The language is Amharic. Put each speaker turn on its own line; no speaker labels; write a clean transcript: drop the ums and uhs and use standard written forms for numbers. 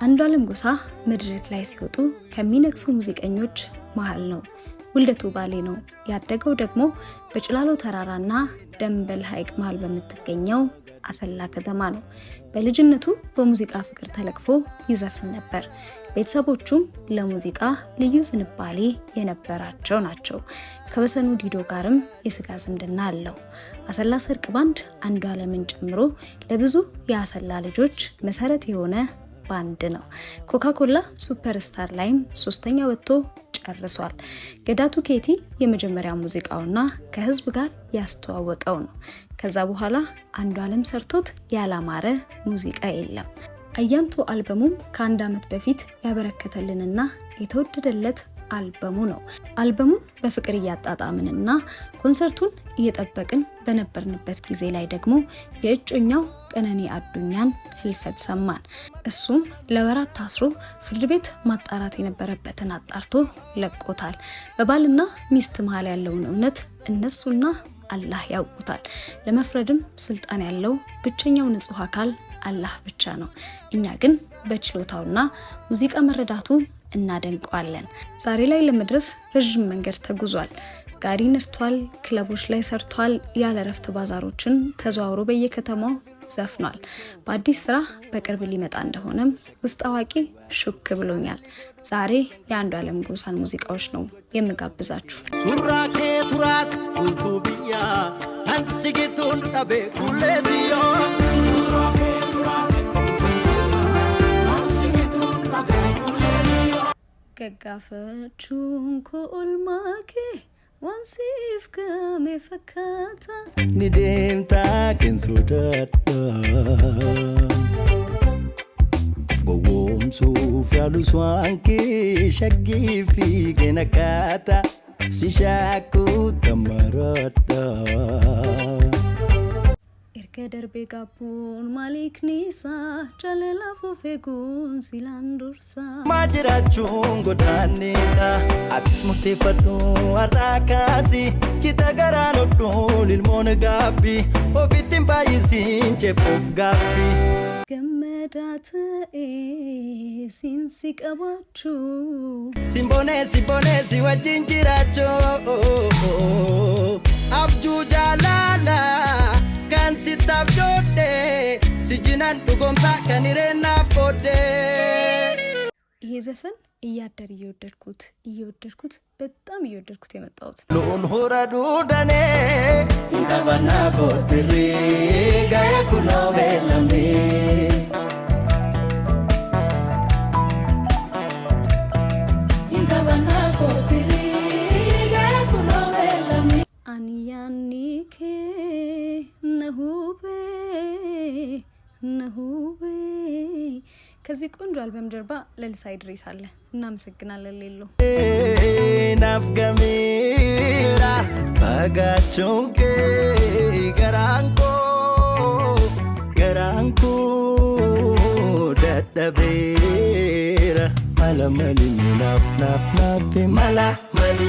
አንዷለም ጎሳ መድረክ ላይ ሲወጡ ከሚነክሱ ሙዚቀኞች መሃል ነው። ውልደቱ ባሌ ነው። ያደገው ደግሞ በጭላሎ ተራራና ደንበል ሐይቅ መሃል በምትገኘው አሰላ ከተማ ነው። በልጅነቱ በሙዚቃ ፍቅር ተለቅፎ ይዘፍን ነበር። ቤተሰቦቹም ለሙዚቃ ልዩ ዝንባሌ የነበራቸው ናቸው። ከወሰኑ ዲዶ ጋርም የስጋ ዝምድና አለው። አሰላ ሰርቅ ባንድ አንዷለምን ጨምሮ ለብዙ የአሰላ ልጆች መሰረት የሆነ ባንድ ነው። ኮካኮላ ሱፐርስታር ላይም 3ኛ ወጥቶ ጨርሷል። ገዳቱ ኬቲ የመጀመሪያ ሙዚቃውና ከህዝብ ጋር ያስተዋወቀው ነው። ከዛ በኋላ አንዷለም ሰርቶት ያላማረ ሙዚቃ የለም። አያንቱ አልበሙም ከ1 ዓመት በፊት ያበረከተልንና የተወደደለት አልበሙ ነው። አልበሙን በፍቅር እያጣጣምንና ኮንሰርቱን እየጠበቅን በነበርንበት ጊዜ ላይ ደግሞ የእጮኛው ቀነኒ አዱኛን ህልፈት ሰማን። እሱም ለወራት ታስሮ ፍርድ ቤት ማጣራት የነበረበትን አጣርቶ ለቆታል። በባልና ሚስት መሃል ያለውን እውነት እነሱና አላህ ያውቁታል። ለመፍረድም ስልጣን ያለው ብቸኛው ንጹህ አካል አላህ ብቻ ነው። እኛ ግን በችሎታውና ሙዚቃ መረዳቱ እናደንቀዋለን። ዛሬ ላይ ለመድረስ ረጅም መንገድ ተጉዟል። ጋሪ ነርቷል፣ ክለቦች ላይ ሰርቷል፣ ያለ ረፍት ባዛሮችን ተዘዋውሮ በየከተማው ዘፍኗል። በአዲስ ስራ በቅርብ ሊመጣ እንደሆነም ውስጥ አዋቂ ሹክ ብሎኛል። ዛሬ የአንዷለም ጎሳን ሙዚቃዎች ነው የምጋብዛችሁ።
ሱራኬ ቱራስ ቁልቱብያ አንስጊቱን ጠቤ ኩሌትዮ ሱራኬ ቱራስ አንስጊቱን ጠቤ ኩሌትዮ
ገጋፈቹን ኮልማኬ ዋንሲፍ ከሜ ፈካታ
ኒዴምታ ከንሶዳዳ ጎምሱፍ ያሉስዋንኪ ሸጊፊ ገነካታ ሲሻኩ ተመረዳ
ኤርከደርቤ ጋቡን ማሊክኒሳ ጨለላፉ ፌጉን ሲላንዱርሳ
ማጅራቹን ጎዳኔሳ አዲስ ሙርቴፈዱ አራካሲ ቺተገራኖዱ ሊልሞን ጋቢ ኦፊትን ባይሲን ቼፖፍ ጋቢ
ገመዳት ሲንሲቀባቹ
ሲምቦኔ ሲወጅንጅራቾ አብጁ ጃላላ ካንሲታብጆዴ ሲጅናን ዱጎምሳ ከኒሬናፍ ቆዴ።
ይሄ ዘፈን እያደር እየወደድኩት በጣም እየወደድኩት የመጣሁት
ሎን ሆራዱ ዳኔ ኢንተባና ኮትሪ ጋየኩኖ ቤላሜ ኢንተባና ኮትሪ ጋየኩኖ ቤላሜ
አንያኒኬ ነሁቤ ከዚህ ቆንጆ አልበም ጀርባ ለልሳ ይድሪስ አለ። እናመሰግናለን። ሌሎ
ናፍገሚራ ባጋቾንኬ ገራንኮ ደደቤራ ማለመሊ ናፍ መላ መሊ